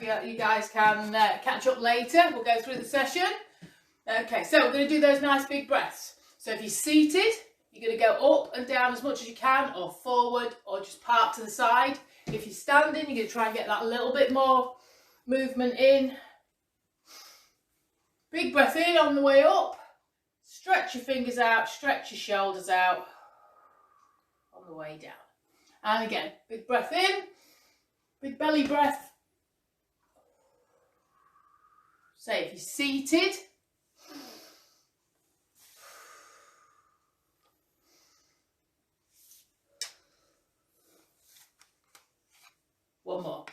you guys can catch up later. We'll go through the session. Okay, so we're going to do those nice big breaths. So if you're seated, you're going to go up and down as much as you can, or forward, or just park to the side. If you're standing, you're going to try and get that little bit more movement in. Big breath in on the way up. Stretch your fingers out, stretch your shoulders out on the way down. And again, big breath in, big belly breath. So if you're seated, one more.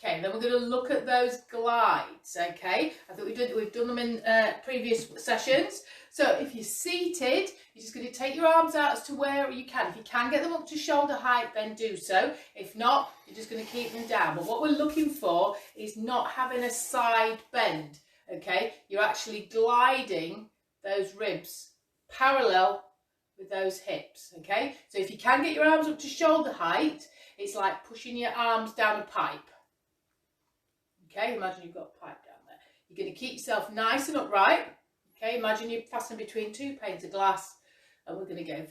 Okay, then we're going to look at those glides, okay? I think we've done them in previous sessions. So if you're seated, you're just going to take your arms out as to where you can. If you can get them up to shoulder height, then do so. If not, you're just going to keep them down. But what we're looking for is not having a side bend, okay? You're actually gliding those ribs parallel with those hips, okay? So if you can get your arms up to shoulder height, it's like pushing your arms down a pipe. Okay, imagine you've got a pipe down there. You're going to keep yourself nice and upright. Okay, imagine you're fastened between two panes of glass, and we're going to go for 10.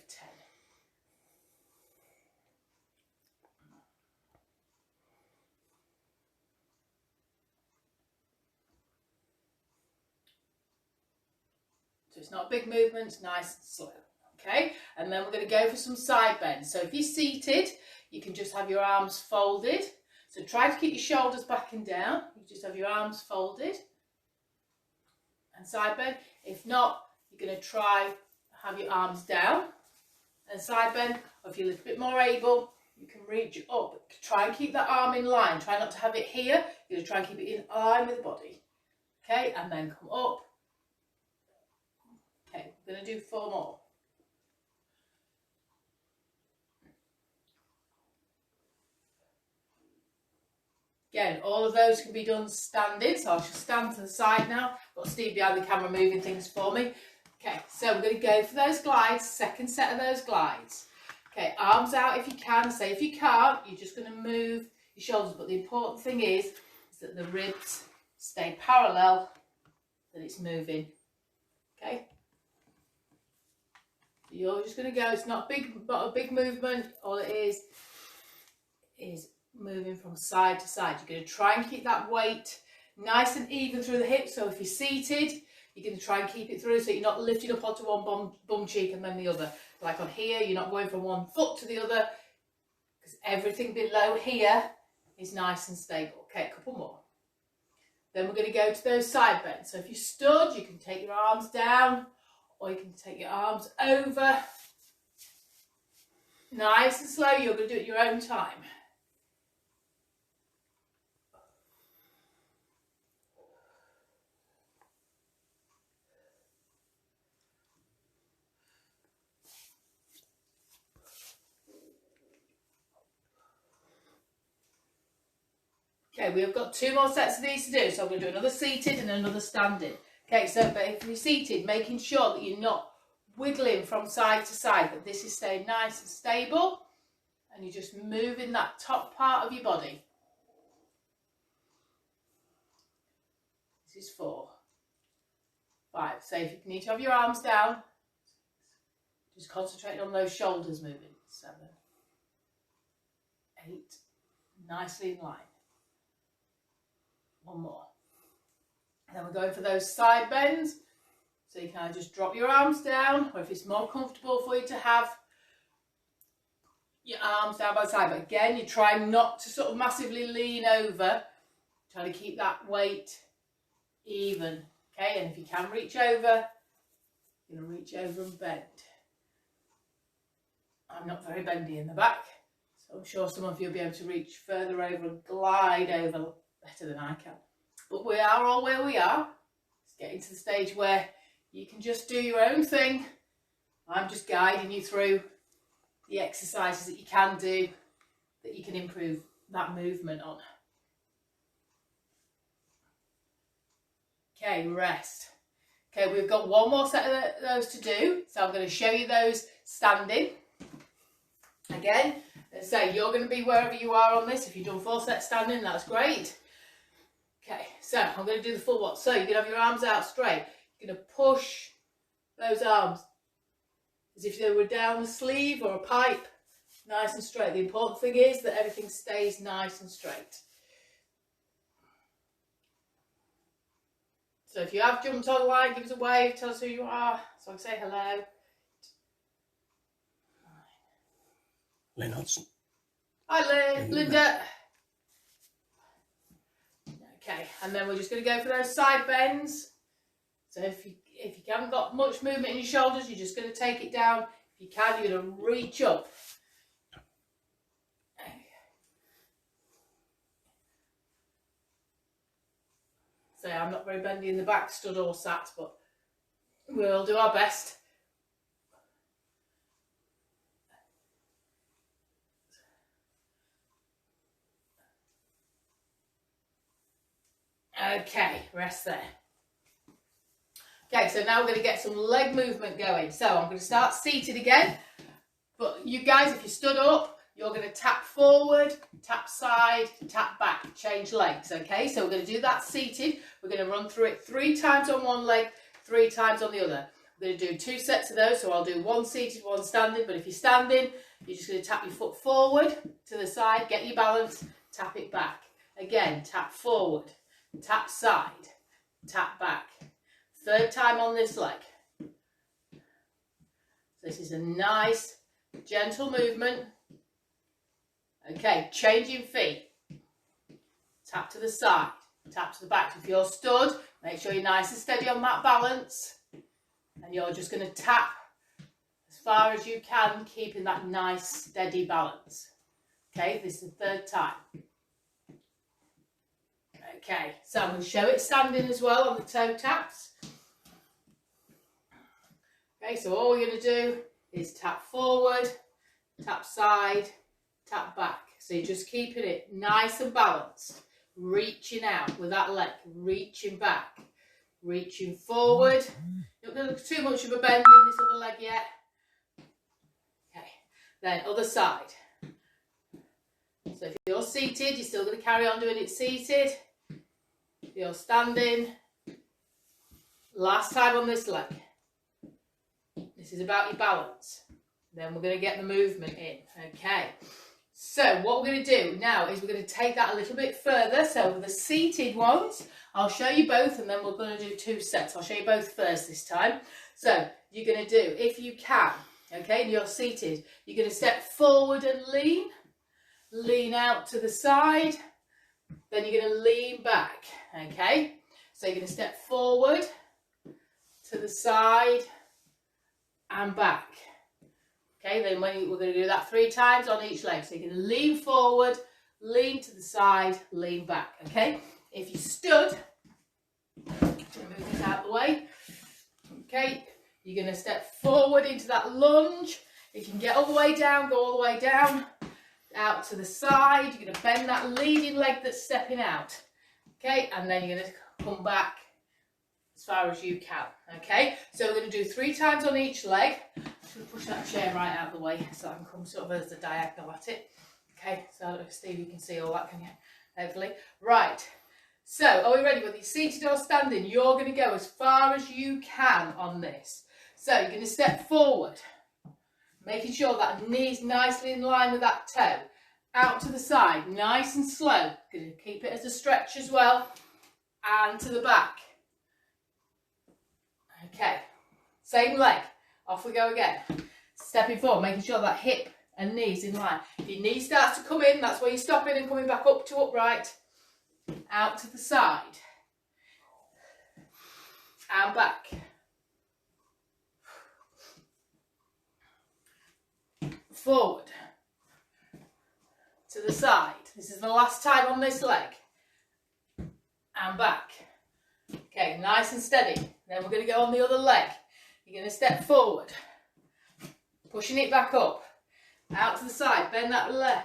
So it's not a big movement, it's nice and slow. Okay, and then we're going to go for some side bends. So if you're seated, you can just have your arms folded. So try to keep your shoulders back and down. You just have your arms folded and side bend. If not, you're going to try have your arms down and side bend. Or if you're a little bit more able, you can reach up. Try and keep that arm in line. Try not to have it here. You're going to try and keep it in line with the body. Okay, and then come up. Okay, we're going to do 4 more. Again, all of those can be done standing, so I shall stand to the side now. Got Steve behind the camera moving things for me. Okay, so we're going to go for those glides, second set of those glides. Okay, arms out if you can. Say if you can't, you're just going to move your shoulders. But the important thing is that the ribs stay parallel, that it's moving. Okay? So you're just going to go. It's not a big movement. All it is moving from side to side. You're going to try and keep that weight nice and even through the hips. So if you're seated, you're going to try and keep it through so you're not lifting up onto one bum cheek and then the other. Like on here, you're not going from one foot to the other, because everything below here is nice and stable. Okay, a couple more. Then we're going to go to those side bends. So if you stood, you can take your arms down, or you can take your arms over. Nice and slow. You're going to do it at your own time. Okay, we've got 2 more sets of these to do, so I'm going to do another seated and another standing. Okay, so but if you're seated, making sure that you're not wiggling from side to side, that this is staying nice and stable, and you're just moving that top part of your body. This is 4, 5. So if you need to have your arms down, just concentrate on those shoulders moving. 7, 8, nicely in line. 1 more. And then we're going for those side bends. So you can just drop your arms down, or if it's more comfortable for you to have your arms down by the side. But again, you try not to sort of massively lean over. Try to keep that weight even. Okay, and if you can reach over, you're going to reach over and bend. I'm not very bendy in the back, so I'm sure some of you will be able to reach further over and glide over better than I can. But we are all where we are. It's getting to the stage where you can just do your own thing. I'm just guiding you through the exercises that you can do, that you can improve that movement on. Okay, rest. Okay, we've got 1 more set of those to do. So I'm going to show you those standing. Again, so you're going to be wherever you are on this. If you've done 4 sets standing, that's great. Okay, so I'm going to do the full one. So you're going to have your arms out straight. You're going to push those arms as if they were down the sleeve or a pipe, nice and straight. The important thing is that everything stays nice and straight. So if you have jumped on the line, give us a wave, tell us who you are, so I can say hello. Lynn Hudson. Hi Lynn, Linda. Okay, and then we're just going to go for those side bends. So if you haven't got much movement in your shoulders, you're just going to take it down. If you can, you're going to reach up. So I'm not very bendy in the back, stood or sat, but we'll do our best. Okay, rest there. Okay, so now we're going to get some leg movement going. So I'm going to start seated again. But you guys, if you stood up, you're going to tap forward, tap side, tap back, change legs. Okay, so we're going to do that seated. We're going to run through it 3 times on one leg, 3 times on the other. We're going to do 2 sets of those. So I'll do 1 seated, 1 standing. But if you're standing, you're just going to tap your foot forward to the side, get your balance, tap it back. Again, tap forward, tap side, tap back. 3rd time on this leg. This is a nice, gentle movement. Okay, changing feet. Tap to the side, tap to the back. If you're stood, make sure you're nice and steady on that balance. And you're just going to tap as far as you can, keeping that nice, steady balance. Okay, this is the 3rd time. Okay, so I'm going to show it standing as well on the toe taps. Okay, so all we're going to do is tap forward, tap side, tap back. So you're just keeping it nice and balanced, reaching out with that leg, reaching back, reaching forward. You're not going to look too much of a bend in this other leg yet. Okay, then other side. So if you're seated, you're still going to carry on doing it seated. If you're standing, last time on this leg. This is about your balance. Then we're going to get the movement in. Okay. So what we're going to do now is we're going to take that a little bit further. So for the seated ones, I'll show you both and then we're going to do 2 sets. I'll show you both first this time. So you're going to do, if you can, okay, and you're seated, you're going to step forward and lean out to the side. Then you're going to lean back. Okay. So you're going to step forward to the side and back. Okay, then we're going to do that 3 times on each leg. So you're going to lean forward, lean to the side, lean back. Okay, if you stood, I'm going to move this out of the way. Okay, you're going to step forward into that lunge. If you can get all the way down, go all the way down, out to the side. You're going to bend that leading leg that's stepping out. Okay, and then you're going to come back as far as you can. Okay, so we're going to do 3 times on each leg. I'm just going to push that chair right out of the way so I can come sort of as a diagonal at it. Okay, so Steve, you can see all that, can you? Hopefully. Right, so are we ready? Whether you're seated or standing, you're going to go as far as you can on this. So you're going to step forward, making sure that knee's nicely in line with that toe. Out to the side, nice and slow. Going to keep it as a stretch as well. And to the back. Okay, same leg, off we go again. Stepping forward, making sure that hip and knee's in line. If your knee starts to come in, that's where you're stopping and coming back up to upright. Out to the side. And back. Forward. To the side. This is the last time on this leg. And back. Okay, nice and steady. Then we're going to go on the other leg. You're going to step forward, pushing it back up, out to the side, bend that leg.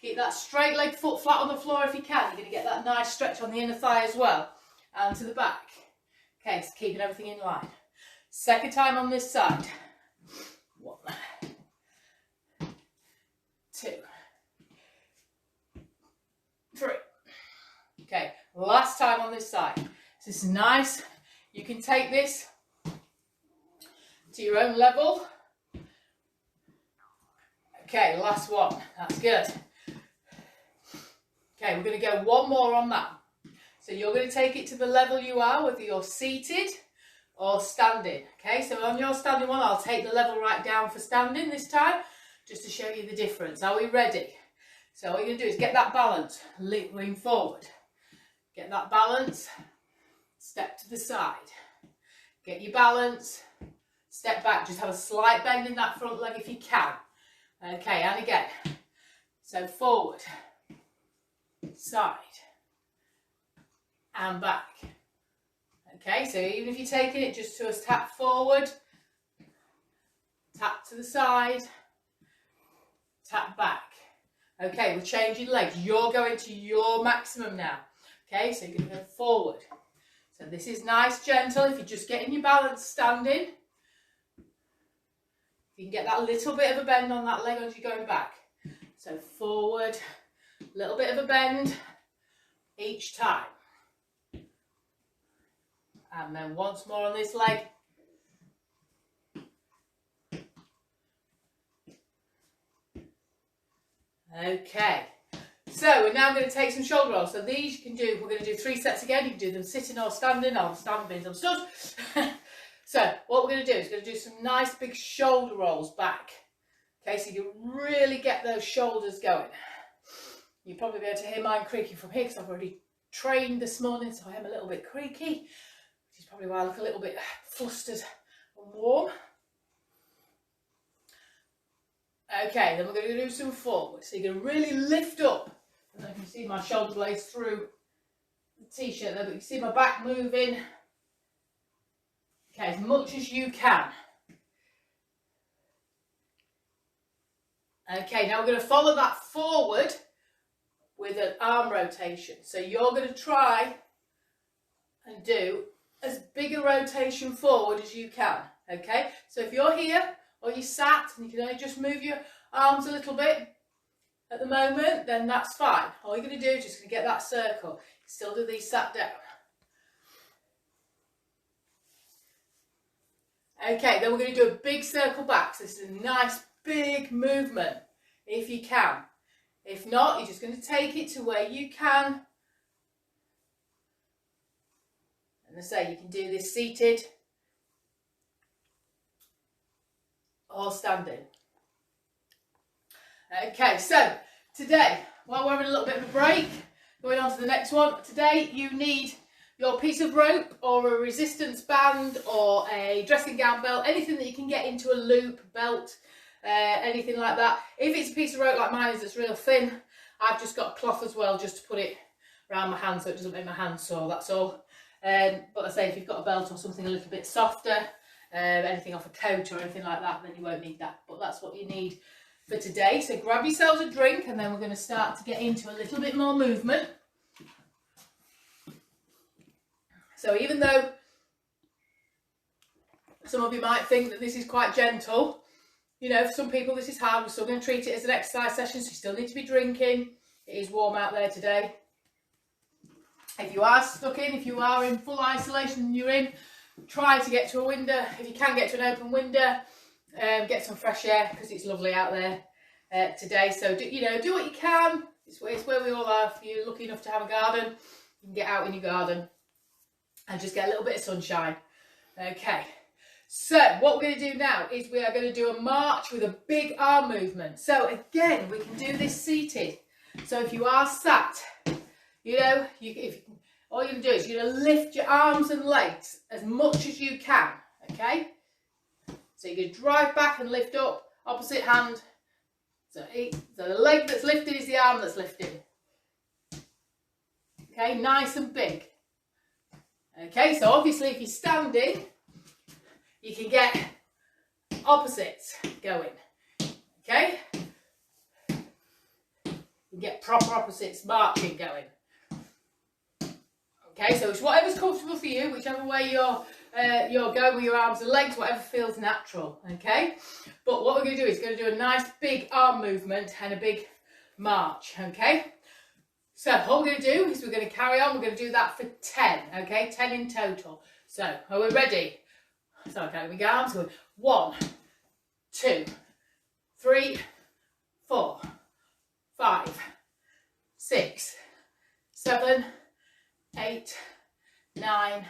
Keep that straight leg, foot flat on the floor if you can. You're going to get that nice stretch on the inner thigh as well. And to the back. Okay, so keeping everything in line. 2nd time on this side. 1. 2, 3. Okay, last time on this side. This is nice. You can take this to your own level. Okay, last one. That's good. Okay, we're going to go one more on that. So you're going to take it to the level you are, whether you're seated or standing. Okay, so on your standing one, I'll take the level right down for standing this time, just to show you the difference. Are we ready? So what you're going to do is get that balance, lean forward. Get that balance, step to the side. Get your balance, step back. Just have a slight bend in that front leg if you can. Okay, and again. So forward, side, and back. Okay, so even if you're taking it just to a tap forward, tap to the side, tap back. Okay, we're changing legs. You're going to your maximum now. Okay, so you're going to go forward. So this is nice, gentle. If you're just getting your balance standing, you can get that little bit of a bend on that leg as you're going back. So forward, little bit of a bend each time. And then once more on this leg. Okay, so we're now going to take some shoulder rolls. So these you can do, we're going to do 3 sets again. You can do them sitting or standing. I'll stand means I'm stood. So what we're going to do is going to do some nice big shoulder rolls back. Okay, so you can really get those shoulders going. You'll probably be able to hear mine creaking from here because I've already trained this morning, so I am a little bit creaky, which is probably why I look a little bit flustered and warm. Okay, then we're going to do some forward. So you're going to really lift up. And I can see my shoulder blades through the t-shirt there, but you can see my back moving. Okay, as much as you can. Okay, now we're going to follow that forward with an arm rotation. So you're going to try and do as big a rotation forward as you can. Okay, so if you're here or you sat and you can only just move your arms a little bit at the moment, then that's fine. All you're going to do is just going to get that circle. Still do these sat down. Okay, then we're going to do a big circle back. So this is a nice big movement, if you can. If not, you're just going to take it to where you can. And I say, you can do this seated or standing. Okay, so today, while we're having a little bit of a break, going on to the next one, today you need your piece of rope or a resistance band or a dressing gown belt, anything that you can get into a loop, belt, anything like that. If it's a piece of rope like mine is that's real thin, I've just got a cloth as well just to put it around my hand so it doesn't make my hand sore, that's all. But I say if you've got a belt or something a little bit softer, anything off a coat or anything like that, then you won't need that. But that's what you need for today. So grab yourselves a drink and then we're going to start to get into a little bit more movement. So even though some of you might think that this is quite gentle, you know, for some people this is hard, we're still going to treat it as an exercise session, so you still need to be drinking. It is warm out there today. If you are stuck in, if you are in full isolation and you're in, try to get to a window. If you can get to an open window, get some fresh air because it's lovely out there today. So, do what you can. It's where we all are. If you're lucky enough to have a garden, you can get out in your garden and just get a little bit of sunshine. Okay, so what we're going to do now is we are going to do a march with a big arm movement. So again, we can do this seated. So if you are sat, all you're going to do is you're going to lift your arms and legs as much as you can, okay? So you're going to drive back and lift up, opposite hand. So the leg that's lifted is the arm that's lifted. Okay, nice and big. Okay, so obviously if you're standing, you can get opposites going, okay? You get proper opposites marching going. Okay, so it's whatever's comfortable for you, whichever way you're you're going with your arms and legs, whatever feels natural, okay? But what we're going to do is going to do a nice big arm movement and a big march, okay? So what we're going to do is we're going to carry on. We're going to do that for 10, okay? 10 in total. So are we ready? So okay, we go on to 1, 2, 3, 4, 5, 6, 7, 8, 9,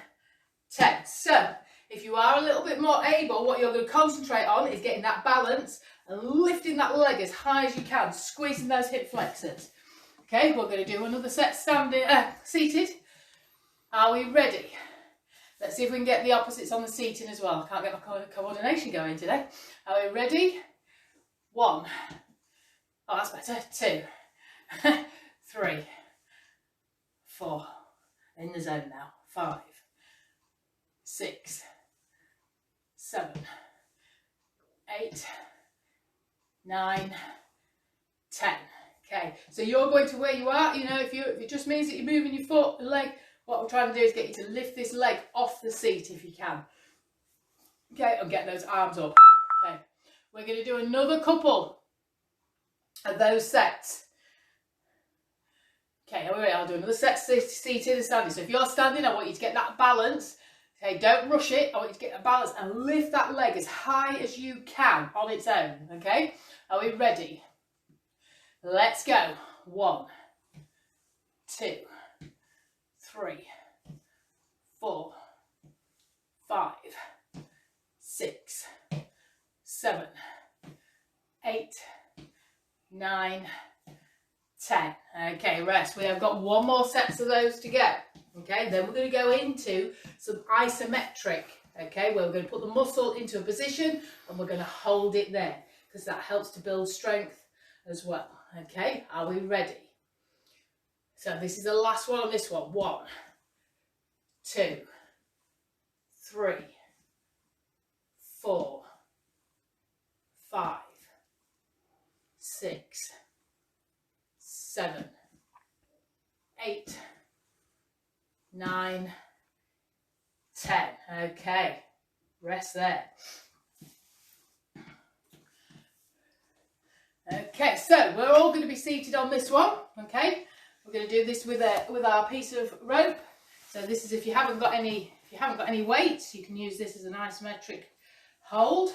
10. So if you are a little bit more able, what you're going to concentrate on is getting that balance and lifting that leg as high as you can, squeezing those hip flexors. Okay, we're going to do another set standing, seated. Are we ready? Let's see if we can get the opposites on the seating as well. I can't get my coordination going today. Are we ready? 1. Oh, that's better. 2, 3, 4. In the zone now. 5, 6, 7, 8, 9, 10. Okay, so you're going to where you are. You know, if it just means that you're moving your foot and leg, what we're trying to do is get you to lift this leg off the seat if you can. Okay, and get those arms up. Okay, we're going to do another couple of those sets. Okay, I'll do another set seated and standing. So if you're standing, I want you to get that balance. Okay, don't rush it. I want you to get a balance and lift that leg as high as you can on its own. Okay, are we ready? Let's go. 1, 2, 3, 4, 5, 6, 7, 8, 9, 10. Okay, rest. We have got one more set of those to go. Okay, then we're going to go into some isometric. Okay, where we're going to put the muscle into a position and we're going to hold it there because that helps to build strength as well. Okay, are we ready? So this is the last one on this one. 1, 2, 3, 4, 5, 6, 7, 8, 9, 10. Okay, rest there. Okay, so we're all going to be seated on this one. Okay, we're going to do this with our piece of rope. So this is if you haven't got any weights, you can use this as an isometric hold.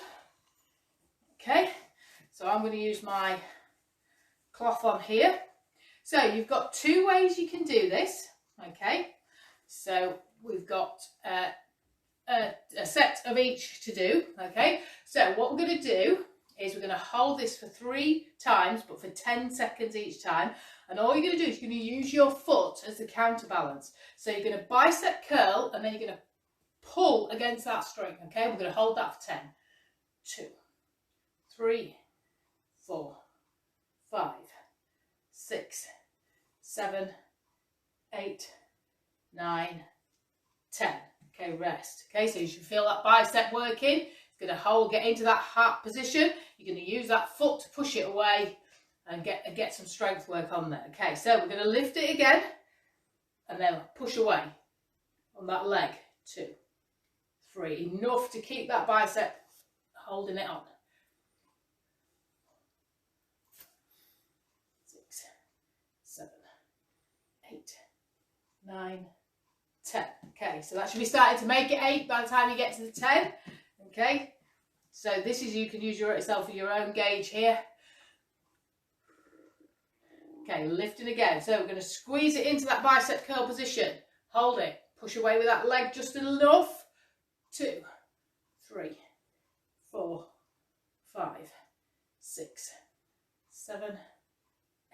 Okay, so I'm going to use my cloth on here. So you've got 2 ways you can do this. Okay, so we've got a set of each to do. Okay, so what we're going to do is we're going to hold this for 3 times, but for 10 seconds each time. And all you're going to do is you're going to use your foot as the counterbalance. So you're going to bicep curl and then you're going to pull against that string. Okay, we're going to hold that for 10. 2, 3, 4, 5, 6, 7, 8, 9, 10. Okay, rest. Okay, so you should feel that bicep working. It's going to hold, get into that heart position. You're going to use that foot to push it away and get some strength work on there. Okay, so we're going to lift it again and then push away on that leg. 2, 3, enough to keep that bicep holding it on. 6, 7, 8, 9, 10. Okay, so that should be starting to make it 8 by the time you get to the 10. Okay, so this is, you can use yourself for your own gauge here. Okay, lifting again. So we're going to squeeze it into that bicep curl position. Hold it. Push away with that leg just enough. 2, 3, 4, 5, 6, 7,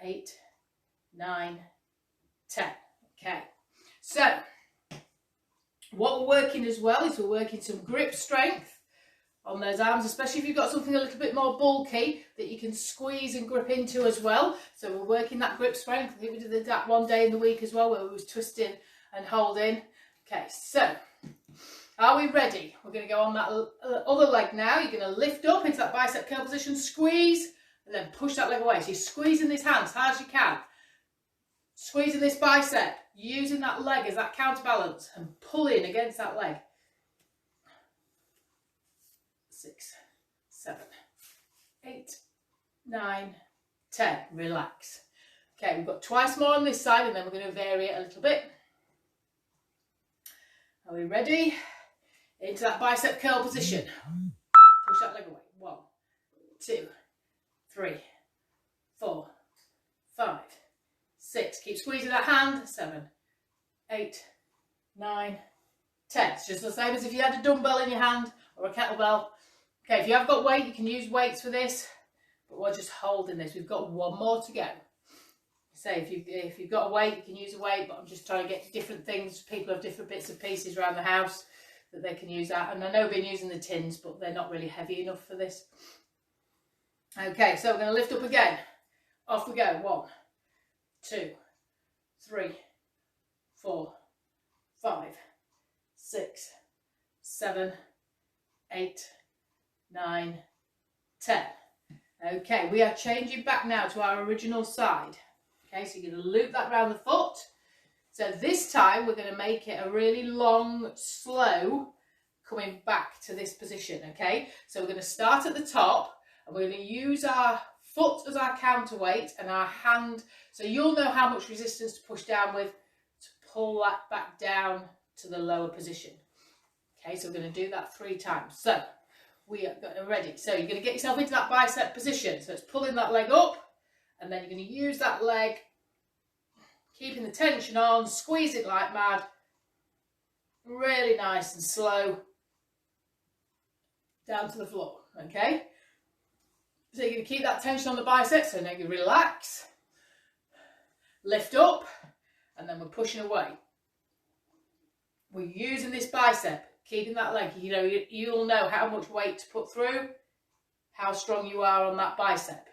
8, 9, 10. Okay, so what we're working as well is we're working some grip strength on those arms, especially if you've got something a little bit more bulky that you can squeeze and grip into as well. So we're working that grip strength. I think we did that one day in the week as well where we was twisting and holding. Okay, so are we ready? We're going to go on that other leg now. You're going to lift up into that bicep curl position, squeeze, and then push that leg away. So you're squeezing this hand as hard as you can. Squeezing this bicep, using that leg as that counterbalance and pulling against that leg. 6, 7, 8, 9, 10. Relax. Okay, we've got twice more on this side and then we're going to vary it a little bit. Are we ready? Into that bicep curl position. Push that leg away. 1, 2, 3, 4, 5, 6. Keep squeezing that hand. 7, 8, 9, 10. It's just the same as if you had a dumbbell in your hand or a kettlebell. Okay, if you have got weight, you can use weights for this, but we're just holding this. We've got one more to go. Say if you've got a weight, you can use a weight, but I'm just trying to get different things. People have different bits and pieces around the house that they can use that. And I know we've been using the tins, but they're not really heavy enough for this. Okay, so we're going to lift up again. Off we go. 1, 2, 3, 4, 5, 6, 7, 8, 9, 10. Okay, we are changing back now to our original side. Okay, so you're going to loop that around the foot. So this time we're going to make it a really long, slow coming back to this position. Okay, so we're going to start at the top and we're going to use our foot as our counterweight and our hand. So you'll know how much resistance to push down with to pull that back down to the lower position. Okay, so we're going to do that 3 times. So we are ready. So you're going to get yourself into that bicep position. So it's pulling that leg up. And then you're going to use that leg, keeping the tension on, squeeze it like mad, really nice and slow, down to the floor, okay? So you're going to keep that tension on the biceps, so now you relax, lift up, and then we're pushing away. We're using this bicep, keeping that leg, you know, you'll know how much weight to put through, how strong you are on that bicep.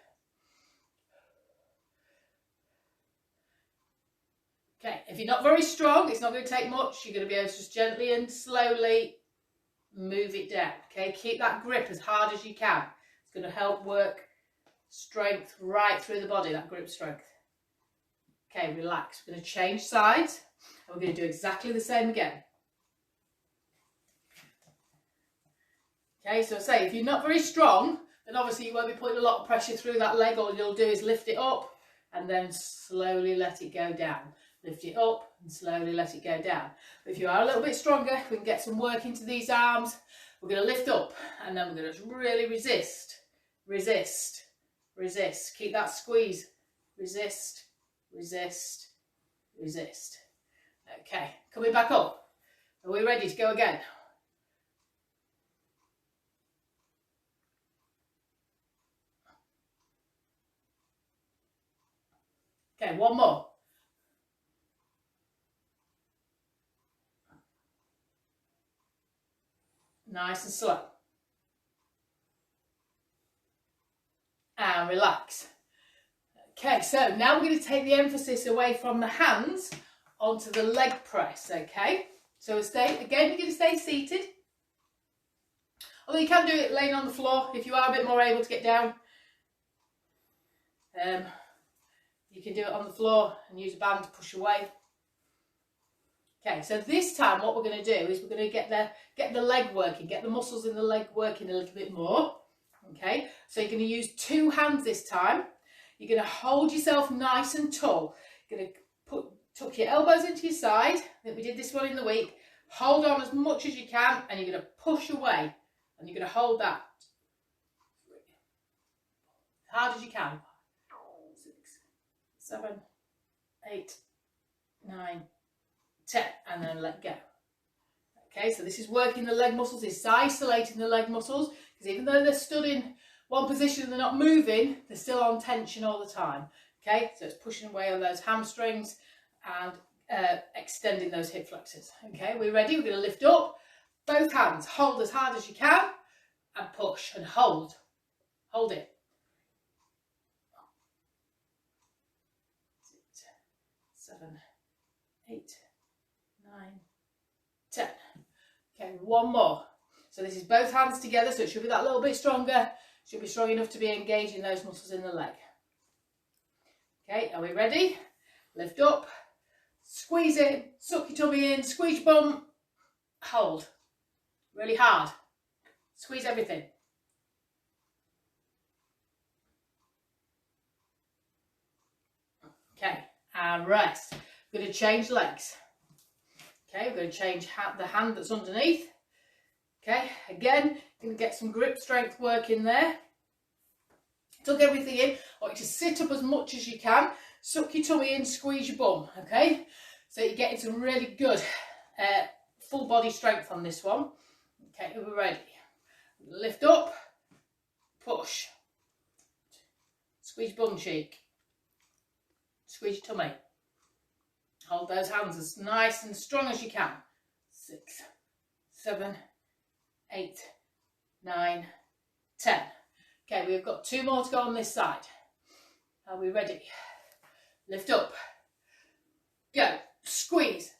Okay, if you're not very strong, it's not going to take much. You're going to be able to just gently and slowly move it down. Okay, keep that grip as hard as you can. It's going to help work strength right through the body, that grip strength. Okay, relax. We're going to change sides and we're going to do exactly the same again. Okay, so say if you're not very strong, then obviously you won't be putting a lot of pressure through that leg. All you'll do is lift it up and then slowly let it go down. Lift it up and slowly let it go down. But if you are a little bit stronger, we can get some work into these arms. We're going to lift up and then we're going to really resist, resist, resist. Keep that squeeze. Resist, resist, resist. Okay, coming back up. Are we ready to go again? Okay, one more. Nice and slow. And relax. Okay, so now we're going to take the emphasis away from the hands onto the leg press, okay? So we'll stay, again, you're going to stay seated. Although you can do it laying on the floor if you are a bit more able to get down. You can do it on the floor and use a band to push away. Okay, so this time what we're going to do is we're going to get the leg working, get the muscles in the leg working a little bit more. Okay, so you're going to use 2 hands this time. You're going to hold yourself nice and tall. You're going to tuck your elbows into your side. I think we did this one in the week. Hold on as much as you can and you're going to push away. And you're going to hold that as hard as you can. 6, 7, 8, 9, 10, and then let go. Okay, so this is working the leg muscles, it's isolating the leg muscles, because even though they're stood in one position and they're not moving, they're still on tension all the time. Okay, so it's pushing away on those hamstrings and extending those hip flexors. Okay, we're ready, we're going to lift up, both hands, hold as hard as you can, and push and hold. Hold it. 6, 7, 8, 9, 10. Okay, one more. So this is both hands together, so it should be that little bit stronger. Should be strong enough to be engaging those muscles in the leg. Okay, are we ready? Lift up, squeeze it, suck your tummy in, squeeze your bum, hold. Really hard. Squeeze everything. Okay, and rest. We're going to change legs. Okay, we're going to change the hand that's underneath. Okay, again, going to get some grip strength work in there. Tuck everything in. I want you to sit up as much as you can. Suck your tummy in, squeeze your bum, okay? So you're getting some really good full body strength on this one. Okay, we're ready. Lift up, push. Squeeze your bum cheek. Squeeze your tummy. Hold those hands as nice and strong as you can. 6, 7, 8, 9, 10. Okay, we've got 2 more to go on this side. Are we ready? Lift up. Go. Squeeze.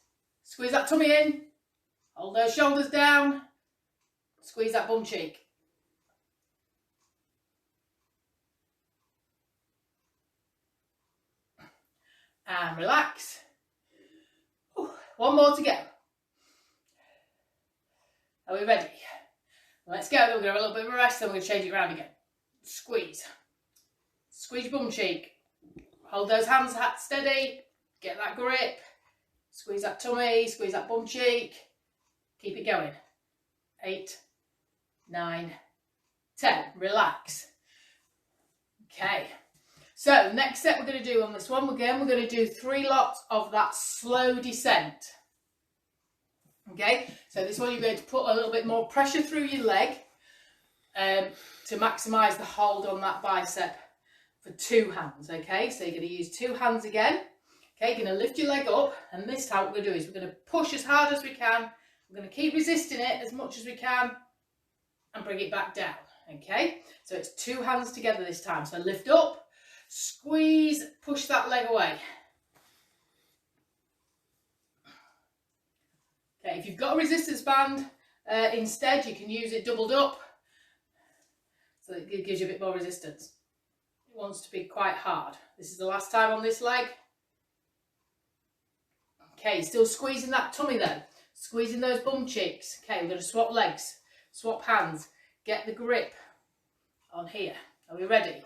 Squeeze that tummy in. Hold those shoulders down. Squeeze that bum cheek. And relax. Ooh, 1 more to go. Are we ready? Let's go. Then we're going to have a little bit of a rest, then we're going to change it around again. Squeeze. Squeeze your bum cheek. Hold those hands steady. Get that grip. Squeeze that tummy. Squeeze that bum cheek. Keep it going. 8, 9, 10. Relax. Okay. So next step we're going to do on this one, again, we're going to do 3 lots of that slow descent. Okay, so this one you're going to put a little bit more pressure through your leg to maximise the hold on that bicep for 2 hands. Okay, so you're going to use 2 hands again. Okay, you're going to lift your leg up, and this time what we're going to do is we're going to push as hard as we can. We're going to keep resisting it as much as we can and bring it back down. Okay, so it's 2 hands together this time. So lift up. Squeeze, push that leg away. Okay, if you've got a resistance band instead, you can use it doubled up so that it gives you a bit more resistance. It wants to be quite hard. This is the last time on this leg. Okay, still squeezing that tummy though. Squeezing those bum cheeks. Okay, we're going to swap legs, swap hands, get the grip on here. Are we ready?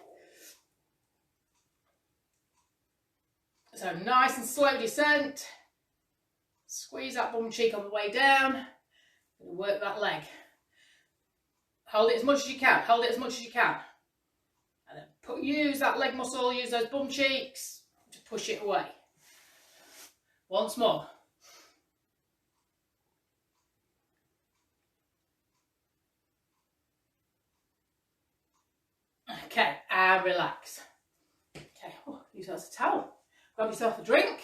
So nice and slow descent. Squeeze that bum cheek on the way down. Work that leg. Hold it as much as you can. Hold it as much as you can. And then use that leg muscle, use those bum cheeks to push it away. Once more. Okay, and relax. Okay, use that as a towel. Grab yourself a drink.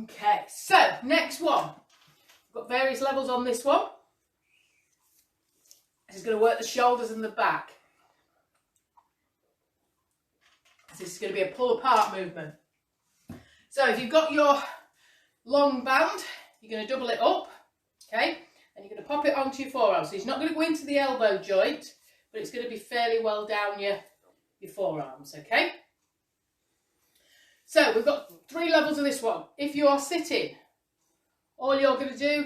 Okay, so next one. We've got various levels on this one. This is going to work the shoulders and the back. This is going to be a pull apart movement. So if you've got your long band, you're going to double it up, okay? And you're going to pop it onto your forearm. So it's not going to go into the elbow joint, but it's going to be fairly well down your forearms, okay? So we've got 3 levels of this one. If you are sitting, all you're going to do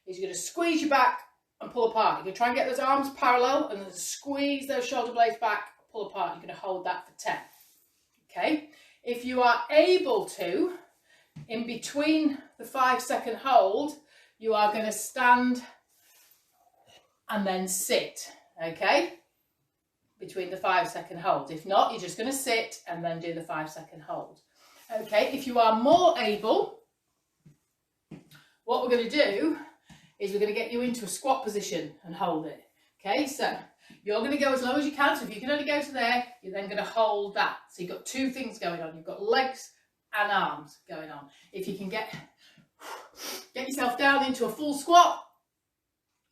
is you're going to squeeze your back and pull apart. You're going to try and get those arms parallel and then squeeze those shoulder blades back, pull apart. You're going to hold that for 10. Okay? If you are able to, in between the 5-second hold, you are going to stand and then sit. Okay? Between the 5-second hold. If not, you're just going to sit and then do the 5-second hold. Okay, if you are more able, what we're going to do is we're going to get you into a squat position and hold it. Okay, so you're going to go as low as you can. So if you can only go to there, you're then going to hold that. So you've got 2 things going on. You've got legs and arms going on. If you can get yourself down into a full squat,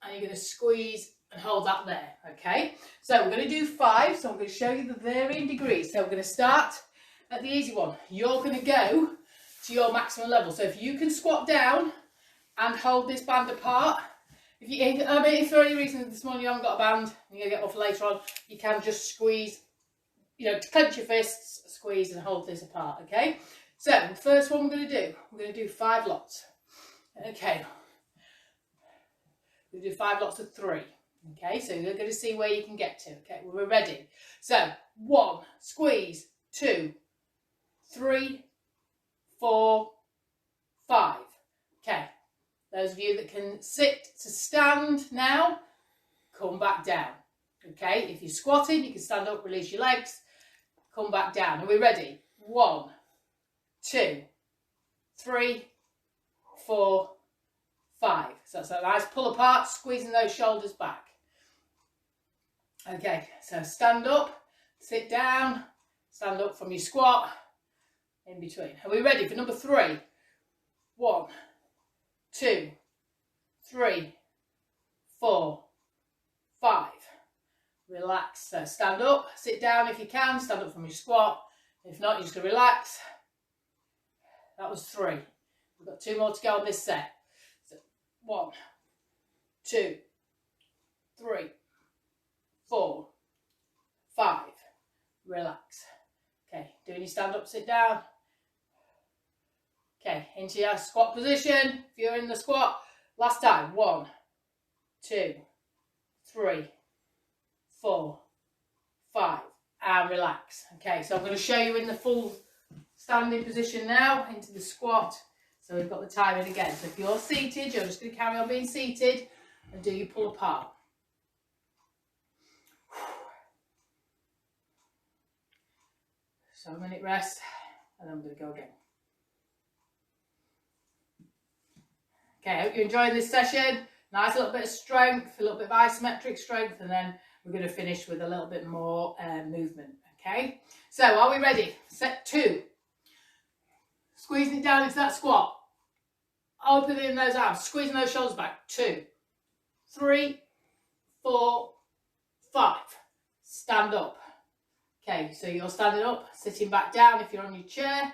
and you're going to squeeze and hold that there. Okay, so we're going to do 5. So I'm going to show you the varying degrees. So we're going to start at the easy one. You're going to go to your maximum level. So if you can squat down and hold this band apart, if for any reason this morning you haven't got a band and you're going to get one for later on, you can just squeeze, clench your fists, squeeze and hold this apart, okay? So the first one we're going to do 5 lots. Okay. We'll do 5 lots of 3. Okay, so you're going to see where you can get to. Okay, we're ready. So 1, squeeze, 2, 3, 4, 5. Okay, those of you that can sit to stand now, come back down. Okay, if you're squatting, you can stand up, release your legs, come back down. Are we ready? 1, 2, 3, 4, 5. So that's a nice pull apart, squeezing those shoulders back. Okay, so stand up, sit down, stand up from your squat, in between. Are we ready for number 3? 1, 2, 3, 4, 5. Relax. So stand up, sit down if you can, stand up from your squat. If not, you're just going to relax. That was 3. We've got 2 more to go on this set. So 1, 2, 3, 4, 5. Relax. Okay, doing your stand up, sit down. Okay, into your squat position. If you're in the squat, last time. 1, 2, 3, 4, 5, and relax. Okay, so I'm going to show you in the full standing position now, into the squat. So we've got the timing again. So if you're seated, you're just going to carry on being seated and do your pull apart. So a minute rest, and then we're going to go again. Okay, I hope you're enjoying this session. Nice little bit of strength, a little bit of isometric strength, and then we're going to finish with a little bit more movement. Okay, so are we ready? Set 2. Squeezing it down into that squat. Opening those arms, squeezing those shoulders back. 2, 3, 4, 5. Stand up. Okay, so you're standing up, sitting back down if you're on your chair.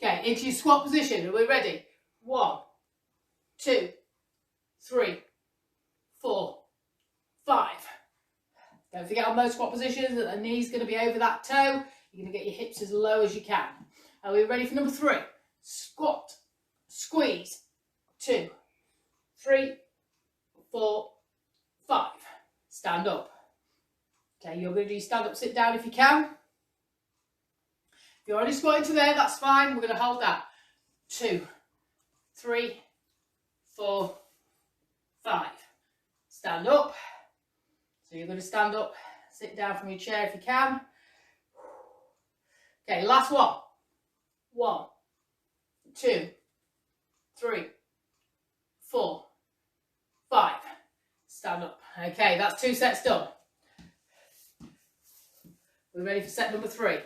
Okay, into your squat position. Are we ready? 1, 2, 3, 4, 5. Don't forget on those squat positions that the knee's going to be over that toe. You're going to get your hips as low as you can. Are we ready for number 3? Squat, squeeze. 2, 3, 4, 5. Stand up. Okay, you're going to do stand up, sit down if you can. If you're already squatting to there, that's fine. We're going to hold that. 2, 3, 4, 5. Stand up. So you're going to stand up, sit down from your chair if you can. Okay, last one. 1, 2, 3, 4, 5. Stand up. Okay, that's 2 sets done. We're ready for set number 3.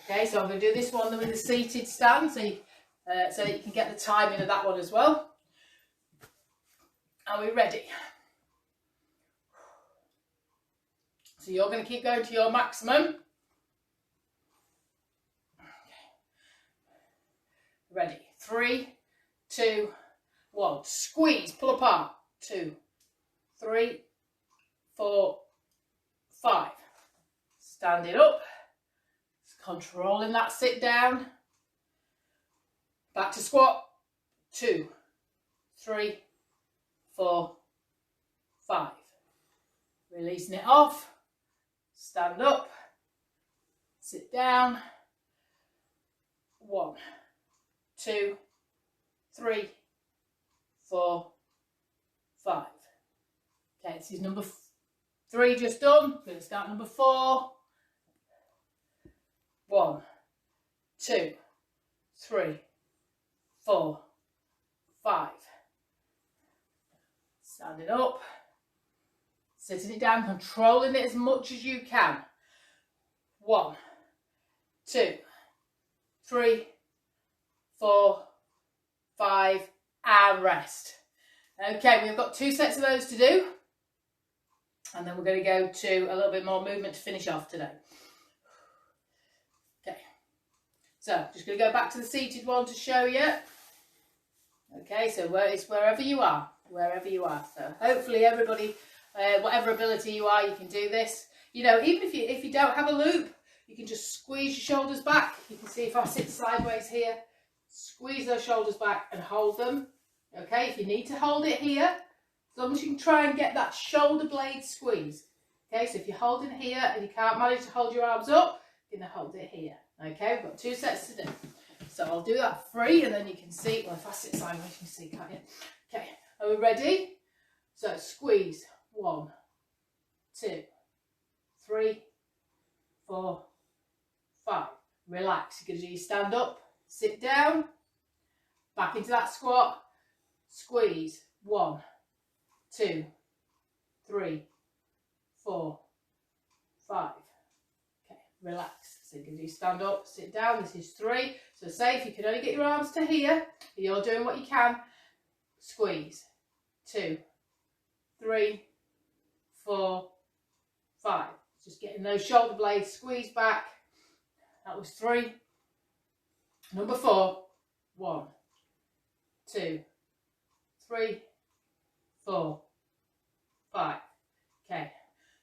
Okay, so I'm going to do this one with the seated stand so that you can get the timing of that one as well. Are we ready? So you're going to keep going to your maximum. Ready? 3, 2, 1. Squeeze, pull apart. 2, 3, 4, 5. Stand it up. Controlling that sit down. Back to squat. 2, 3, 4, 5. Releasing it off. Stand up. Sit down. 1, 2, 3, 4, 5. Okay, this is number 3 just done. We're going to start number 4. 1, 2, 3, 4, 5. Standing up. Sitting it down, controlling it as much as you can. 1, 2, 3, 4, 5, and rest. Okay, we've got 2 sets of those to do. And then we're going to go to a little bit more movement to finish off today. Okay, so just going to go back to the seated one to show you. Okay, so it's wherever you are. So hopefully everybody, whatever ability you are, you can do this. You know, even if you don't have a loop, you can just squeeze your shoulders back. You can see if I sit sideways here, squeeze those shoulders back and hold them. Okay, if you need to hold it here, as long as you can try and get that shoulder blade squeeze. Okay, so if you're holding here and you can't manage to hold your arms up, Going to hold it here. Okay, we've got 2 sets to do. So I'll do that 3 and then you can see, well, if I sit sideways, you can see, can't you? Okay, are we ready? So squeeze. 1, 2, 3, 4, 5. Relax. You're going to do your stand up, sit down, back into that squat, squeeze. 1, 2, 3, 4, 5. Okay, relax. So you're going to do stand up, sit down. This is 3. So say if you can only get your arms to here, you're doing what you can. Squeeze. 2, 3, 4, 5. Just getting those shoulder blades squeezed back. That was 3. Number 4. 1, 2, 3, 4, 5. Okay,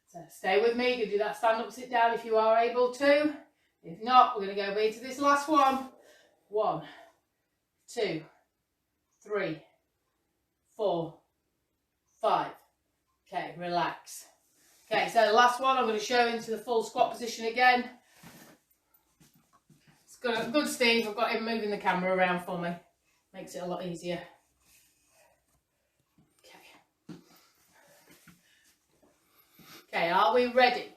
so stay with me. You can do that stand up, sit down if you are able to. If not, we're going to go into this last one. 1, 2, 3, 4, 5. Okay, relax. Okay, so the last one, I'm going to show into the full squat position again. It's good, Steve. I've got him moving the camera around for me. Makes it a lot easier. Okay. Okay, are we ready?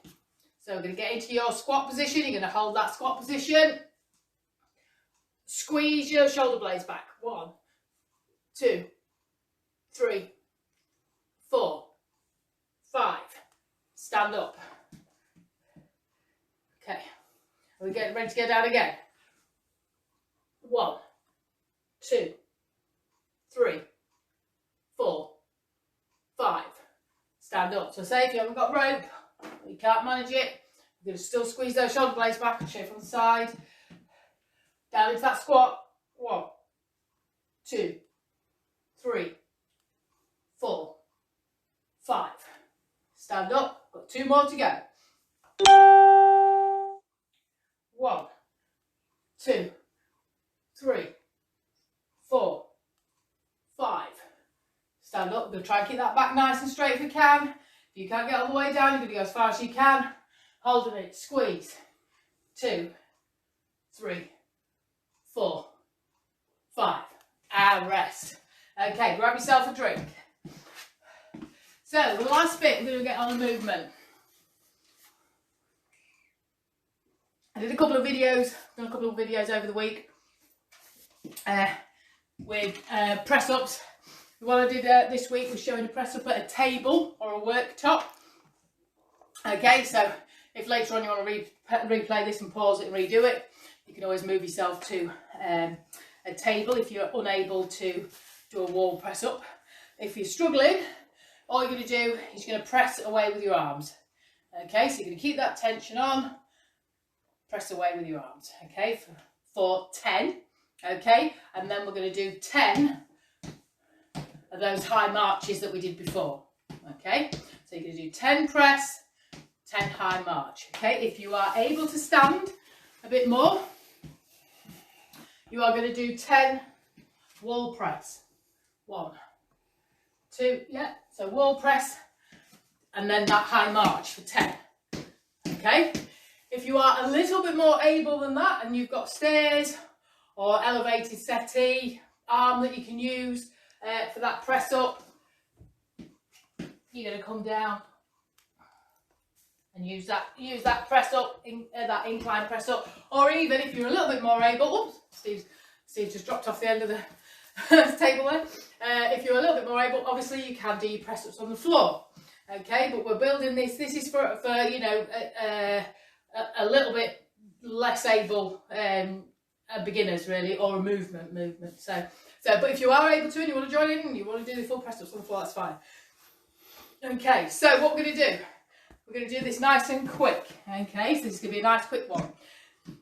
So we're going to get into your squat position. You're going to hold that squat position. Squeeze your shoulder blades back. 1, 2, 3, 4, 5. Stand up. Okay. Are we getting ready to get down again? 1, 2, 3, 4, 5. Stand up. So say if you haven't got rope, or you can't manage it, you're going to still squeeze those shoulder blades back. I'll show you from the side. Down into that squat. 1, 2, 3, 4, 5. Stand up. Got 2 more to go. 1, 2, 3, 4, 5. Stand up. We're going to try and keep that back nice and straight if we can. If you can't get all the way down, you're going to go as far as you can. Holding it. Squeeze. 2, 3, 4, 5. And rest. Okay, grab yourself a drink. So, the last bit, we're going to get on the movement. I did a couple of videos, over the week with press-ups. The one I did this week was showing a press-up at a table or a worktop. Okay, so if later on you want to replay this and pause it and redo it, you can always move yourself to a table if you're unable to do a wall press-up. If you're struggling, all you're going to do is you're going to press away with your arms. Okay, so you're going to keep that tension on, press away with your arms. Okay, for 10. Okay, and then we're going to do 10 of those high marches that we did before. Okay, so you're going to do 10 press, 10 high march. Okay, if you are able to stand a bit more, you are going to do 10 wall press. 1, 2, yeah, so wall press and then that high march for 10. Okay, if you are a little bit more able than that and you've got stairs or elevated settee arm that you can use for that press up, you're going to come down and use that press up, that incline press up. Or even if you're a little bit more able, oops, Steve just dropped off the end of the table there. If you're a little bit more able, obviously you can do your press ups on the floor. Okay, but we're building this. This is for you know a little bit less able beginners really, or a movement. So but if you are able to and you want to join in and you want to do the full press ups on the floor, that's fine. Okay, so what we're going to do, we're going to do this nice and quick. Okay, so this is going to be a nice quick one.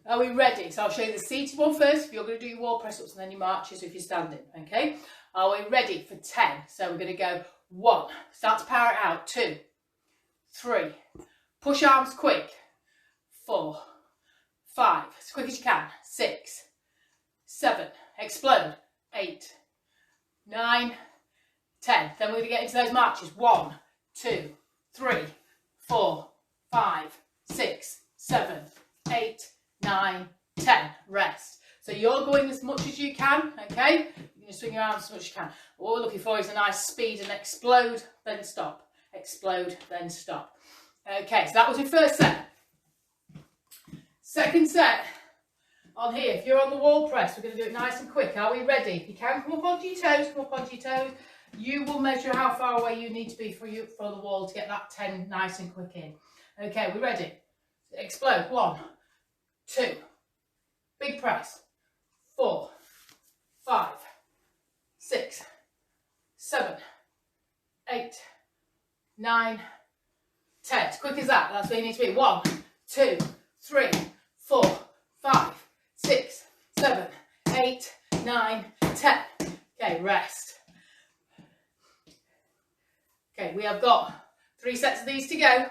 Are we ready? So I'll show you the seated one first. If you're going to do your wall press ups and then your marches if you're standing. Okay, are we ready for 10? So we're going to go 1, start to power it out. 2, 3, push arms quick. 4, 5, as quick as you can. 6, 7, explode. 8, 9, 10. Then we're going to get into those marches. 1, 2, 3, 4, 5, 6, 7, 8, 10, rest. So you're going as much as you can, okay? You're going to swing your arms as much as you can. What we're looking for is a nice speed and explode, then stop. Explode, then stop. Okay, so that was your first set. Second set, on here, if you're on the wall press, we're going to do it nice and quick. Are we ready? If you can, come up onto your toes, come up onto your toes. You will measure how far away you need to be from the wall to get that 10 nice and quick in. Okay, we're ready. Explode. 1, 2, big press. 4, 5, 6, 7, 8, 9, 10. As quick as that. That's where you need to be. 1, 2, 3, 4, 5, 6, 7, 8, 9, 10. Okay, rest. Okay, we have got 3 sets of these to go.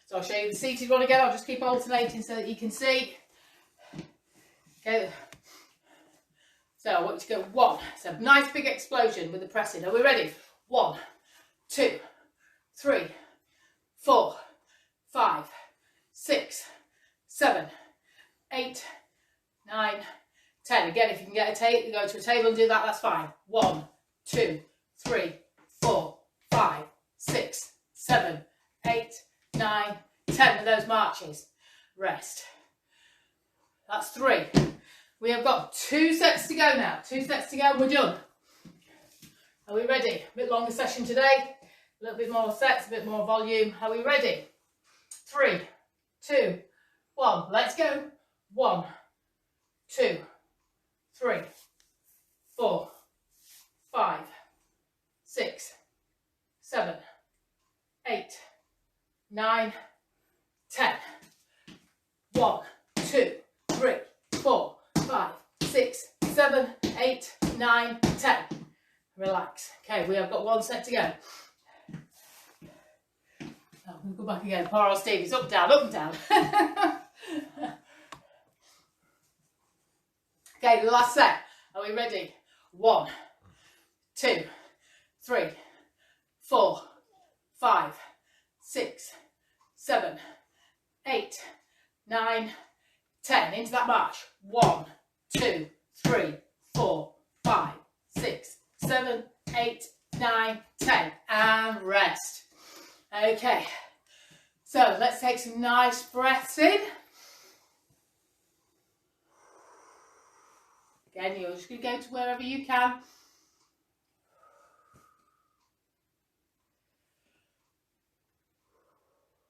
So I'll show you the seated one again. I'll just keep alternating so that you can see. Okay. So I want you to go 1. So a nice big explosion with the pressing. Are we ready? 1, 2, 3, 4, 5, 6, 7, 8, 9, 10. Again, if you can get a table, go to a table and do that, that's fine. 1, 2, 3, 4, 5, 6, 7, 8, 9, 10 of those marches. Rest. That's 3. We have got 2 sets to go now. 2 sets to go and we're done. Are we ready? A bit longer session today. A little bit more sets, a bit more volume. Are we ready? 3, 2, 1. Let's go. 1, 2, 3, 4, 5, 6, 7, 8, 9, 10. 1, 2, 3, 4, 5, 6, 7, 8, 9, 10. Relax. Okay, we have got 1 set to go. I'm going to go back again. Poor old Steve. It's up, down, up and down. Okay, the last set. Are we ready? 1, 2, 3, 4, 5, 6, 7, 8, 9, 10. Into that march. 1, 2, 3, 4, 5, 6, 7, 8, 9, 10. And rest. Okay. So let's take some nice breaths in. Again, you're just going to go to wherever you can.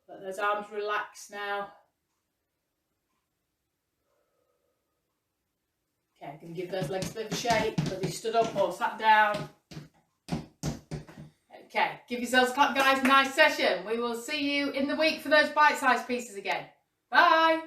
Let those arms relax now. Okay, I'm going to give those legs a bit of a shake, whether you stood up or sat down. Okay, give yourselves a clap, guys. Nice session. We will see you in the week for those bite-sized pieces again. Bye.